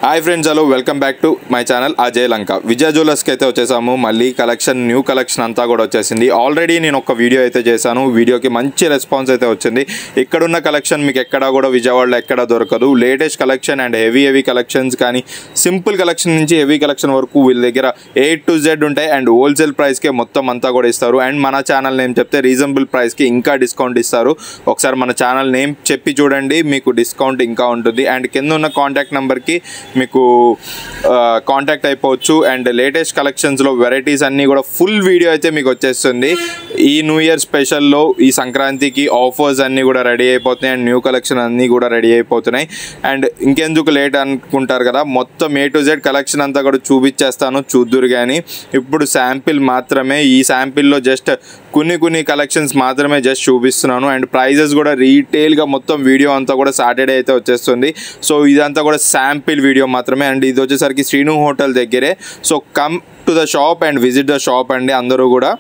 Hi friends, hello, welcome back to my channel Ajay Lanka. Vijaya జ్యువెలర్స్కి అయితే వచ్చేసాము. మళ్ళీ కలెక్షన్, న్యూ కలెక్షన్ అంతా కూడా వచ్చేసింది. ఆల్రెడీ నేను ఒక వీడియో అయితే చేశాను. వీడియోకి మంచి రెస్పాన్స్ అయితే వచ్చింది. ఇక్కడున్న కలెక్షన్ మీకు ఎక్కడా కూడా విజయవాడలో ఎక్కడా దొరకదు. Latest collection and heavy collections కానీ సింపుల్ కలెక్షన్ నుంచి హెవీ కలెక్షన్ వరకు వీళ్ళ దగ్గర A to Z ఉంటాయి. అండ్ హోల్సేల్ ప్రైస్కే మొత్తం అంతా కూడా ఇస్తారు. అండ్ మన ఛానల్ నేమ్ చెప్తే రీజనబుల్ ప్రైస్కి ఇంకా డిస్కౌంట్ ఇస్తారు. ఒకసారి మన ఛానల్ నేమ్ చెప్పి చూడండి, మీకు డిస్కౌంట్ ఇంకా ఉంటుంది. అండ్ కింద ఉన్న కాంటాక్ట్ నెంబర్కి మీకు కాంటాక్ట్ అయిపోవచ్చు. అండ్ లేటెస్ట్ కలెక్షన్స్లో వెరైటీస్ అన్నీ కూడా ఫుల్ వీడియో అయితే మీకు వచ్చేస్తుంది. ఈ న్యూ ఇయర్ స్పెషల్లో ఈ సంక్రాంతికి ఆఫర్స్ అన్నీ కూడా రెడీ అయిపోతున్నాయి. అండ్ న్యూ కలెక్షన్ అన్నీ కూడా రెడీ అయిపోతున్నాయి. అండ్ ఇంకెందుకు లేట్ అనుకుంటారు కదా, మొత్తం A to Z కలెక్షన్ అంతా కూడా చూపించేస్తాను, చూద్దురు. కానీ ఇప్పుడు శాంపిల్ మాత్రమే, ఈ శాంపిల్లో జస్ట్ కొన్ని కలెక్షన్స్ మాత్రమే జస్ట్ చూపిస్తున్నాను. అండ్ ప్రైజెస్ కూడా రీటైల్గా మొత్తం వీడియో అంతా కూడా సాటర్డే అయితే వచ్చేస్తుంది. సో ఇదంతా కూడా శాంపిల్ వీడియో మాత్రమే. అండ్ ఇది వచ్చేసరికి శ్రీను హోటల్ దగ్గరే. So come to the shop and visit the shop అండి అందరూ కూడా.